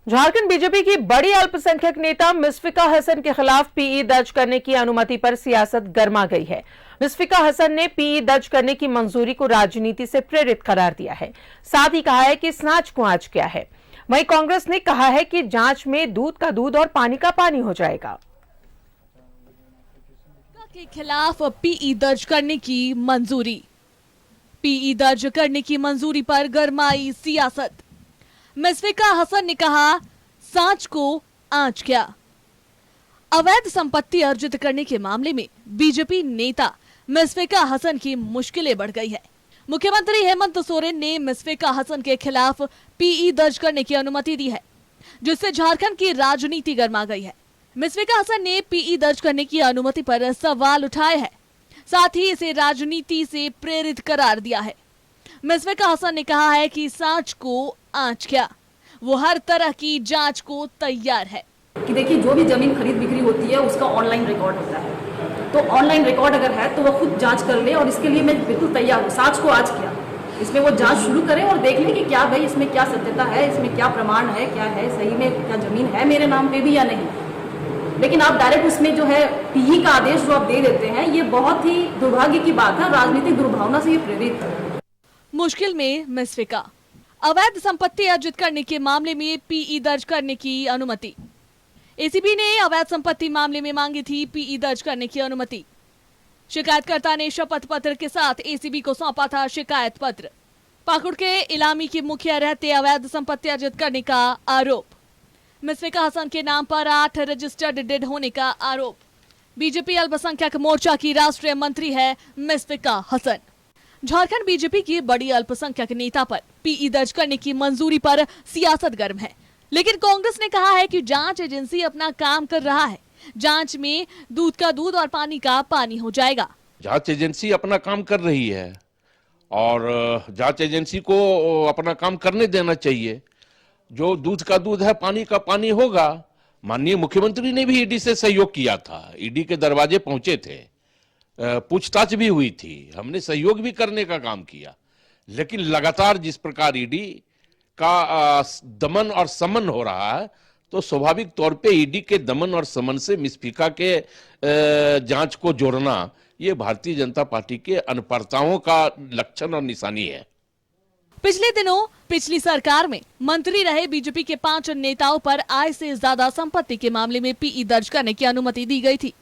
Jharkhand BJP की बड़ी अल्पसंख्यक नेता मिसफिका हसन के खिलाफ पीई दर्ज करने की अनुमति पर सियासत गर्मा गई है। मिसफिका हसन ने पीई दर्ज करने की मंजूरी को राजनीति से प्रेरित करार दिया है। साथ ही कहा है कि जांच को आज क्या है। वहीं कांग्रेस ने कहा है कि जांच में दूध का दूध और पानी का पानी हो जाएगा। के खिलाफ पीई दर्ज करने की मंजूरी। पीई दर्ज करने की मंजूरी पर गरमाई सियासत। मिसफिका हसन ने कहा, सांच को आंच क्या। अवैध संपत्ति अर्जित करने के मामले में बीजेपी नेता मिसफिका हसन की मुश्किलें बढ़ गई है। मुख्यमंत्री हेमंत सोरेन ने मिसफिका हसन के खिलाफ पीई दर्ज करने की अनुमति दी है, जिससे झारखंड की राजनीति गर्मा गई है। मिसफिका हसन ने पीई दर्ज करने की अनुमति पर सवाल उठाए हैं, साथ ही इसे राजनीति से प्रेरित करार दिया है। मिसफिका हसन ने कहा है कि सांच को आंच क्या, वो हर तरह की जांच को तैयार है। कि देखिए, जो भी जमीन खरीद बिक्री होती है उसका ऑनलाइन रिकॉर्ड होता है, तो ऑनलाइन रिकॉर्ड अगर है तो वो खुद जांच कर ले, और इसके लिए मैं बिल्कुल तैयार हूँ। सांच को आज क्या, इसमें वो जांच शुरू करें और देख ले कि क्या भाई इसमें क्या सत्यता है, इसमें क्या प्रमाण है, क्या है सही में, क्या जमीन है मेरे नाम पे भी या नहीं। लेकिन आप डायरेक्ट उसमें जो है पीई का आदेश जो आप दे देते हैं, ये बहुत ही दुर्भाग्य की बात है। राजनीतिक दुर्भावना से ये प्रेरित है। मुश्किल में मिसफिका। अवैध संपत्ति अर्जित करने के मामले में पीई दर्ज करने की अनुमति। एसीबी ने अवैध संपत्ति मामले में मांगी थी पीई दर्ज करने की अनुमति। शिकायतकर्ता ने शपथ पत्र के साथ एसीबी को सौंपा था शिकायत पत्र। पाकुड़ के इलामी के मुखिया रहते अवैध संपत्ति अर्जित करने का आरोप। मिसफिका हसन के नाम पर 8 रजिस्टर्ड डेड होने का आरोप। बीजेपी अल्पसंख्यक मोर्चा की राष्ट्रीय मंत्री है मिसफिका हसन। झारखंड बीजेपी की बड़ी अल्पसंख्यक नेता पर पीई दर्ज करने की मंजूरी पर सियासत गर्म है, लेकिन कांग्रेस ने कहा है कि जांच एजेंसी अपना काम कर रहा है। जांच में दूध का दूध और पानी का पानी हो जाएगा। जांच एजेंसी अपना काम कर रही है और जांच एजेंसी को अपना काम करने देना चाहिए। जो दूध का दूध है, पानी का पानी होगा। माननीय मुख्यमंत्री ने भी ईडी से सहयोग किया था, ईडी के दरवाजे पहुंचे थे, पूछताछ भी हुई थी, हमने सहयोग भी करने का काम किया। लेकिन लगातार जिस प्रकार ईडी का दमन और समन हो रहा है, तो स्वाभाविक तौर पे ईडी के दमन और समन से मिसफिका के जांच को जोड़ना, ये भारतीय जनता पार्टी के अनपढ़ताओं का लक्षण और निशानी है। पिछले दिनों पिछली सरकार में मंत्री रहे बीजेपी के 5 नेताओं पर आय से ज्यादा संपत्ति के मामले में पीई दर्ज करने की अनुमति दी गई थी,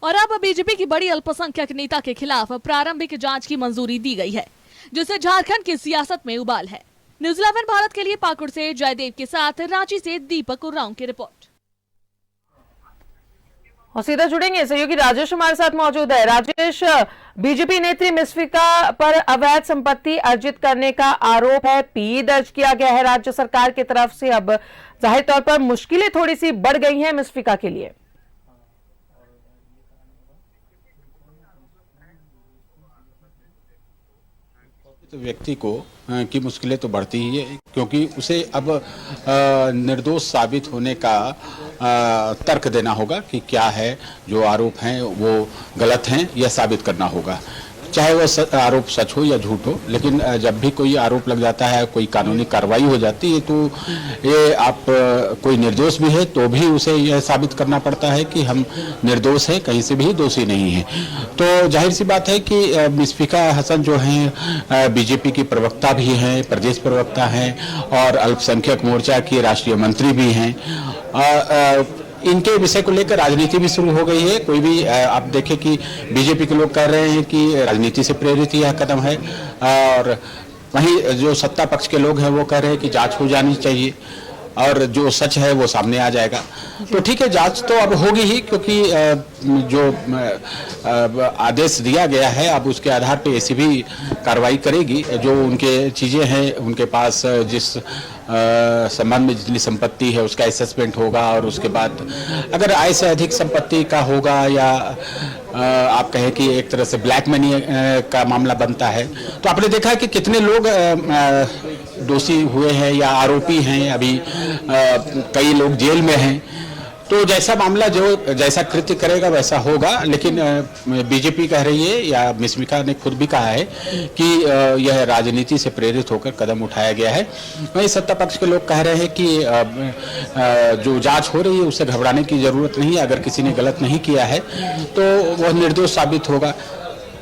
और अब बीजेपी की बड़ी अल्पसंख्यक नेता के खिलाफ प्रारंभिक जांच की मंजूरी दी गई है, जिससे झारखंड की सियासत में उबाल है। न्यूज़ 11 भारत के लिए पाकुड़ से जयदेव के साथ रांची से दीपक उरांव की रिपोर्ट। और सीधा जुड़ेंगे, सहयोगी राजेश हमारे साथ मौजूद है। राजेश, बीजेपी नेत्री मिसफिका पर अवैध संपत्ति अर्जित करने का आरोप है, पीई दर्ज किया गया है राज्य सरकार की तरफ से। अब जाहिर तौर पर मुश्किलें थोड़ी सी बढ़ गई हैं मिसफिका के लिए। व्यक्ति को की मुश्किलें तो बढ़ती ही है, क्योंकि उसे अब निर्दोष साबित होने का तर्क देना होगा कि क्या है जो आरोप हैं वो गलत हैं, यह साबित करना होगा। चाहे वह आरोप सच हो या झूठ हो, लेकिन जब भी कोई आरोप लग जाता है, कोई कानूनी कार्रवाई हो जाती है, तो ये आप कोई निर्दोष भी है तो भी उसे यह साबित करना पड़ता है कि हम निर्दोष हैं, कहीं से भी दोषी नहीं हैं। तो जाहिर सी बात है कि मिसफिका हसन जो हैं बीजेपी की प्रवक्ता भी हैं, प्रदेश प्रवक्ता हैं और अल्पसंख्यक मोर्चा की राष्ट्रीय मंत्री भी हैं। इनके विषय को लेकर राजनीति भी शुरू हो गई है। कोई भी आप देखें कि बीजेपी के लोग कह रहे हैं कि राजनीति से प्रेरित यह कदम है, और वहीं जो सत्ता पक्ष के लोग हैं वो कह रहे हैं कि जांच हो जानी चाहिए और जो सच है वो सामने आ जाएगा। तो ठीक है, जांच तो अब होगी ही, क्योंकि जो आदेश दिया गया है अब उसके आधार पे एसीबी कार्रवाई करेगी। जो उनके चीज़ें हैं उनके पास, जिस संबंध में जितनी संपत्ति है उसका असेसमेंट होगा, और उसके बाद अगर आय से अधिक संपत्ति का होगा या आप कहें कि एक तरह से ब्लैक मनी का मामला बनता है, तो आपने देखा कि कितने लोग दोषी हुए हैं या आरोपी हैं। अभी कई लोग जेल में हैं। तो जैसा मामला जो जैसा कृत्य करेगा वैसा होगा, लेकिन बीजेपी कह रही है या मिस्विका ने खुद भी कहा है कि यह राजनीति से प्रेरित होकर कदम उठाया गया है। वहीं सत्ता पक्ष के लोग कह रहे हैं कि जो जांच हो रही है उससे घबराने की जरूरत नहीं है, अगर किसी ने गलत नहीं किया है तो वह निर्दोष साबित होगा।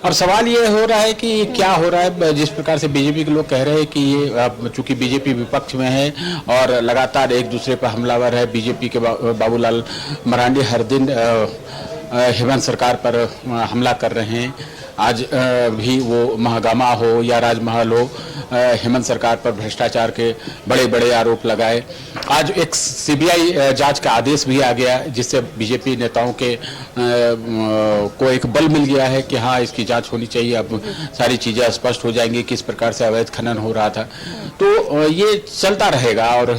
अब सवाल ये हो रहा है कि क्या हो रहा है, जिस प्रकार से बीजेपी के लोग कह रहे हैं कि ये चूंकि बीजेपी विपक्ष में है और लगातार एक दूसरे पर हमलावर है, बीजेपी के बाबूलाल मरांडी हर दिन हेमंत सरकार पर हमला कर रहे हैं। आज भी वो महागामा हो या राजमहल हो, हेमंत सरकार पर भ्रष्टाचार के बड़े बड़े आरोप लगाए। आज एक सीबीआई जांच का आदेश भी आ गया, जिससे बीजेपी नेताओं के को एक बल मिल गया है कि हाँ इसकी जांच होनी चाहिए, अब सारी चीजें स्पष्ट हो जाएंगी किस प्रकार से अवैध खनन हो रहा था। तो ये चलता रहेगा और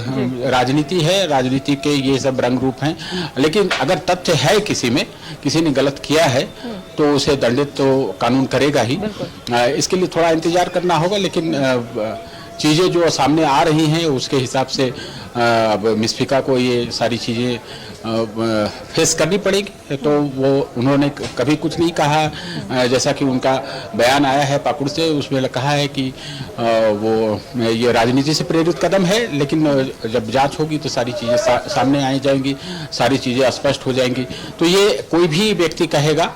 राजनीति है, राजनीति के ये सब रंग रूप हैं। लेकिन अगर तथ्य है किसी ने गलत किया है तो उसे दंडित तो कानून करेगा ही। इसके लिए थोड़ा इंतजार करना होगा, लेकिन चीजें जो सामने आ रही हैं उसके हिसाब से अब मिस्फिका को ये सारी चीजें फेस करनी पड़ेगी। तो वो उन्होंने कभी कुछ नहीं कहा, जैसा कि उनका बयान आया है पाकुड़ से, उसमें कहा है कि वो ये राजनीति से प्रेरित कदम है, लेकिन जब जांच होगी तो सारी चीजें सामने आ जाएंगी, सारी चीजें स्पष्ट हो जाएंगी। तो ये कोई भी व्यक्ति कहेगा,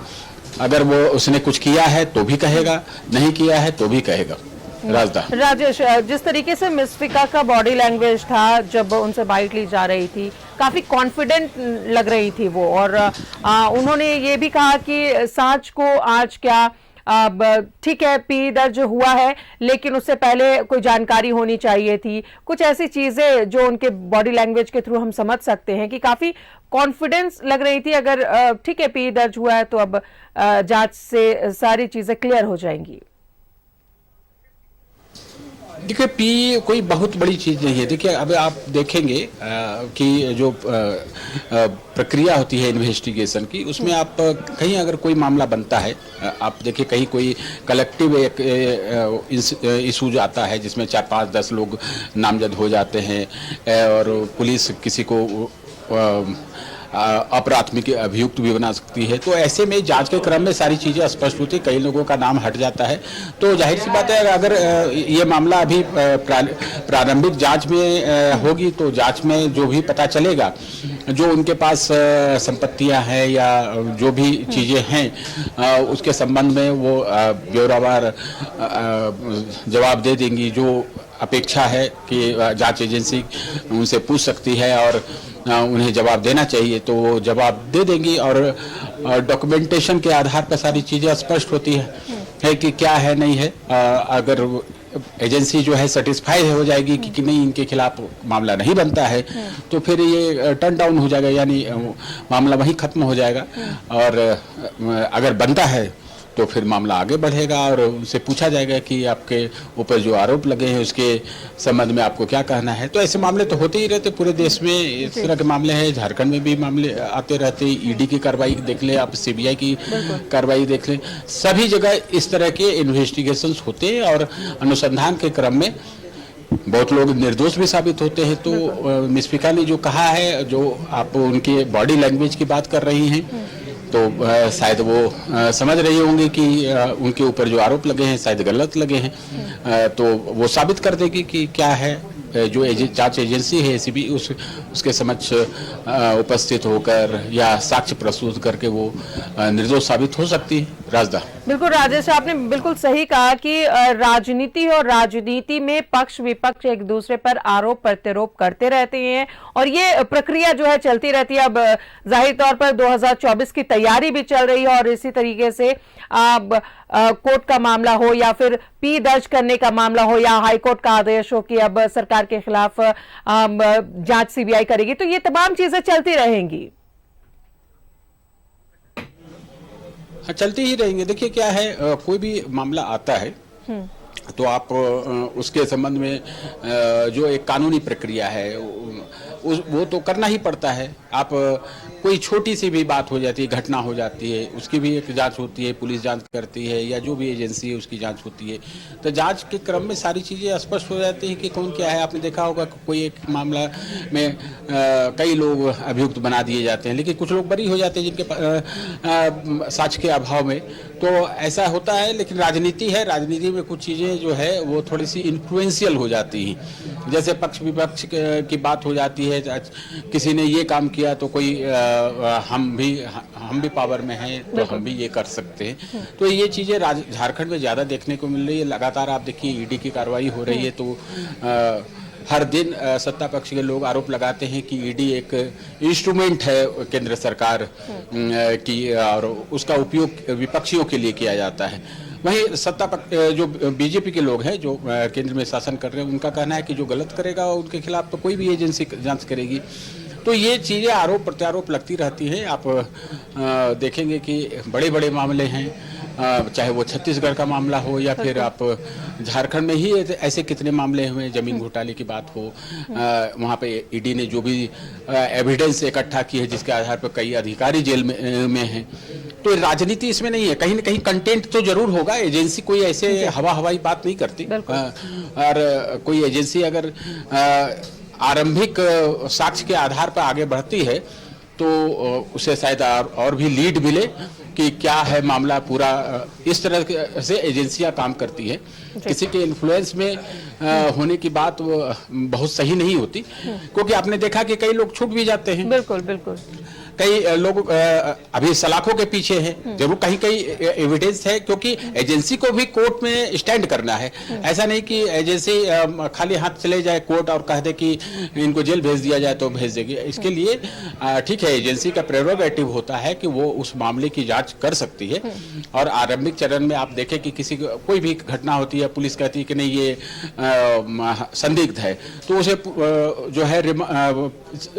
अगर वो उसने कुछ किया है तो भी कहेगा, नहीं किया है तो भी कहेगा। राजेश, जिस तरीके से मिस्फिका का बॉडी लैंग्वेज था जब उनसे बाइट ली जा रही थी, काफी कॉन्फिडेंट लग रही थी वो, और उन्होंने ये भी कहा कि सांच को आज क्या, अब ठीक है पी दर्ज हुआ है लेकिन उससे पहले कोई जानकारी होनी चाहिए थी। कुछ ऐसी चीजें जो उनके बॉडी लैंग्वेज के थ्रू हम समझ सकते हैं कि काफी कॉन्फिडेंस लग रही थी, अगर ठीक है पी दर्ज हुआ है तो अब जांच से सारी चीजें क्लियर हो जाएंगी। देखिए पी कोई बहुत बड़ी चीज नहीं है। देखिए अब आप देखेंगे कि जो प्रक्रिया होती है इन्वेस्टिगेशन की, उसमें आप कहीं अगर कोई मामला बनता है, आप देखिए कहीं कोई कलेक्टिव एक इशूज आता है जिसमें 4-5-10 लोग नामजद हो जाते हैं और पुलिस किसी को अपराधिक अभियुक्त भी बना सकती है। तो ऐसे में जांच के क्रम में सारी चीजें स्पष्ट होती, कई लोगों का नाम हट जाता है। तो जाहिर सी बात है अगर ये मामला अभी प्रारंभिक जांच में होगी तो जांच में जो भी पता चलेगा, जो उनके पास संपत्तियां हैं या जो भी चीजें हैं उसके संबंध में वो ब्यौरावार जवाब दे देंगी। जो अपेक्षा है कि जांच एजेंसी उनसे पूछ सकती है और उन्हें जवाब देना चाहिए तो वो जवाब दे देंगी, और डॉक्यूमेंटेशन के आधार पर सारी चीजें स्पष्ट होती है कि क्या है नहीं है। अगर एजेंसी जो है सेटिस्फाई हो जाएगी कि नहीं इनके खिलाफ मामला नहीं बनता है तो फिर ये टर्न डाउन हो जाएगा, यानी मामला वहीं खत्म हो जाएगा। और अगर बनता है तो फिर मामला आगे बढ़ेगा और उनसे पूछा जाएगा कि आपके ऊपर जो आरोप लगे हैं उसके संबंध में आपको क्या कहना है। तो ऐसे मामले तो होते ही रहते पूरे देश में, इस तरह के मामले हैं। झारखंड में भी मामले आते रहते, ईडी की कार्रवाई देख ले आप, सीबीआई की कार्रवाई देख ले, सभी जगह इस तरह के इन्वेस्टिगेशंस होते हैं और अनुसंधान के क्रम में बहुत लोग निर्दोष भी साबित होते हैं। तो मिस्फिका ने जो कहा है, जो आप उनके बॉडी लैंग्वेज की बात कर रही हैं, तो शायद वो समझ रही होंगी कि उनके ऊपर जो आरोप लगे हैं शायद गलत लगे हैं। तो वो साबित कर देगी कि क्या है, जो जांच एजेंसी है एसीबी उसके समक्ष उपस्थित होकर या साक्ष्य प्रस्तुत करके वो निर्दोष साबित हो सकती है। राजदा बिल्कुल राजेश, आपने बिल्कुल सही कहा कि राजनीति और राजनीति में पक्ष विपक्ष एक दूसरे पर आरोप प्रत्यारोप करते रहते हैं और ये प्रक्रिया जो है चलती रहती है। अब जाहिर तौर पर 2024 की तैयारी भी चल रही है और इसी तरीके से अब कोर्ट का मामला हो या फिर पी दर्ज करने का मामला हो या हाईकोर्ट का आदेश हो कि अब सरकार के खिलाफ जांच सीबीआई करेगी, तो ये तमाम चीजें चलती रहेंगी। हाँ, चलती ही रहेंगे। देखिए क्या है, कोई भी मामला आता है तो आप उसके संबंध में जो एक कानूनी प्रक्रिया है वो तो करना ही पड़ता है। आप कोई छोटी सी भी बात हो जाती है, घटना हो जाती है, उसकी भी एक जांच होती है, पुलिस जांच करती है या जो भी एजेंसी है उसकी जांच होती है। तो जांच के क्रम में सारी चीज़ें स्पष्ट हो जाती हैं कि कौन क्या है। आपने देखा होगा कोई एक मामला में कई लोग अभियुक्त बना दिए जाते हैं, लेकिन कुछ लोग बरी हो जाते हैं जिनके साक्ष्य के अभाव में। तो ऐसा होता है, लेकिन राजनीति है, राजनीति में कुछ चीज़ें जो है वो थोड़ी सी इन्फ्लुएंशियल हो जाती हैं। जैसे पक्ष विपक्ष की बात हो जाती है, किसी ने ये काम किया तो कोई हम भी पावर में हैं तो हम भी ये कर सकते हैं। तो ये चीज़ें झारखंड में ज़्यादा देखने को मिल रही है। लगातार आप देखिए ईडी की कार्रवाई हो रही है, तो हर दिन सत्ता पक्ष के लोग आरोप लगाते हैं कि ईडी एक इंस्ट्रूमेंट है केंद्र सरकार की और उसका उपयोग विपक्षियों के लिए किया जाता है। वहीं सत्ता पक्ष जो बीजेपी के लोग हैं जो केंद्र में शासन कर रहे हैं, उनका कहना है कि जो गलत करेगा उनके खिलाफ तो कोई भी एजेंसी जांच करेगी। तो ये चीज़ें आरोप प्रत्यारोप लगती रहती हैं। आप देखेंगे कि बड़े बड़े मामले हैं, चाहे वो छत्तीसगढ़ का मामला हो या फिर आप झारखंड में ही ऐसे कितने मामले हुए, जमीन घोटाले की बात हो, वहाँ पे ईडी ने जो भी एविडेंस इकट्ठा की है जिसके आधार पर कई अधिकारी जेल में हैं। तो राजनीति इसमें नहीं है, कहीं ना कहीं कंटेंट तो जरूर होगा। एजेंसी कोई ऐसे हवाई बात नहीं करती, और कोई एजेंसी अगर आरंभिक साक्ष्य के आधार पर आगे बढ़ती है तो उसे शायद और भी लीड मिले कि क्या है मामला पूरा। इस तरह से एजेंसियां काम करती है। किसी के इन्फ्लुएंस में होने की बात वो बहुत सही नहीं होती, क्योंकि आपने देखा कि कई लोग छूट भी जाते हैं। बिल्कुल बिल्कुल। कई लोग अभी सलाखों के पीछे हैं, जरूर कहीं कहीं एविडेंस है, क्योंकि एजेंसी को भी कोर्ट में स्टैंड करना है। ऐसा नहीं कि एजेंसी खाली हाथ चले जाए कोर्ट और कह दे कि इनको जेल भेज दिया जाए तो भेज देगी। इसके लिए ठीक है, एजेंसी का प्रेरोगेटिव होता है कि वो उस मामले की जांच कर सकती है। और आरंभिक चरण में आप देखें कि किसी कोई भी घटना होती है, पुलिस कहती है कि नहीं ये संदिग्ध है, तो उसे जो है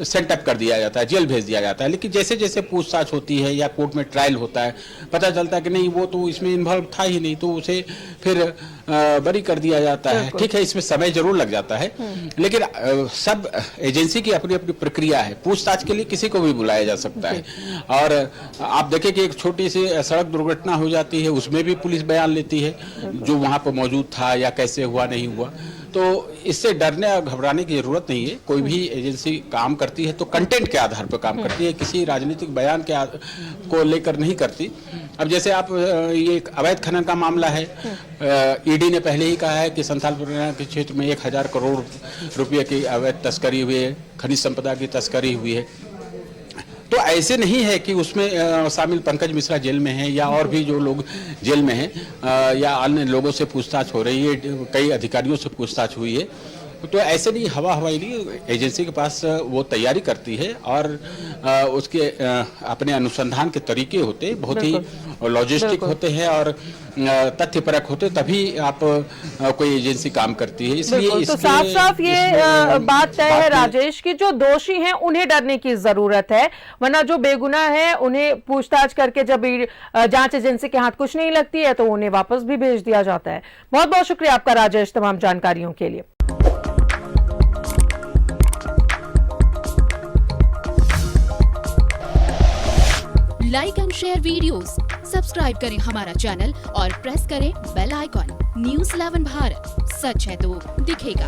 सेंटअप कर दिया जाता है, जेल भेज दिया जाता है। लेकिन जैसे जैसे पूछताछ होती है या कोर्ट में ट्रायल होता है, पता चलता है कि नहीं वो तो इसमें इन्वॉल्व था ही नहीं, तो उसे फिर बरी कर दिया जाता है। ठीक है, इसमें समय जरूर लग जाता है, लेकिन सब एजेंसी की अपनी अपनी प्रक्रिया है। पूछताछ के लिए किसी को भी बुलाया जा सकता है। और आप देखें कि एक छोटी सी सड़क दुर्घटना हो जाती है, उसमें भी पुलिस बयान लेती है जो वहां पर मौजूद था या कैसे हुआ नहीं हुआ। तो इससे डरने और घबराने की जरूरत नहीं है। कोई भी एजेंसी काम करती है तो कंटेंट के आधार पर काम करती है, किसी राजनीतिक बयान को लेकर नहीं करती। अब जैसे आप ये एक अवैध खनन का मामला है, ईडी ने पहले ही कहा है कि संथाल परगना के क्षेत्र में 1000 करोड़ रुपए की अवैध तस्करी हुई है, खनिज संपदा की तस्करी हुई है। तो ऐसे नहीं है कि उसमें शामिल पंकज मिश्रा जेल में हैं या और भी जो लोग जेल में हैं या अन्य लोगों से पूछताछ हो रही है, कई अधिकारियों से पूछताछ हुई है। तो ऐसे नहीं, हवाई नहीं, एजेंसी के पास वो तैयारी करती है और उसके अपने अनुसंधान के तरीके होते हैं, बहुत ही लॉजिस्टिक होते हैं और तथ्यपरक होते, तभी आप कोई एजेंसी काम करती है। इसलिए तो साफ साफ ये बात तय है राजेश की जो दोषी हैं उन्हें डरने की जरूरत है, वरना जो बेगुनाह है उन्हें पूछताछ करके जब जांच एजेंसी के हाथ कुछ नहीं लगती है तो उन्हें वापस भी भेज दिया जाता है। बहुत बहुत शुक्रिया आपका राजेश तमाम जानकारियों के लिए। Like and share videos, subscribe करें हमारा चैनल और प्रेस करें बेल आइकॉन। न्यूज़ 11 भारत, सच है तो दिखेगा।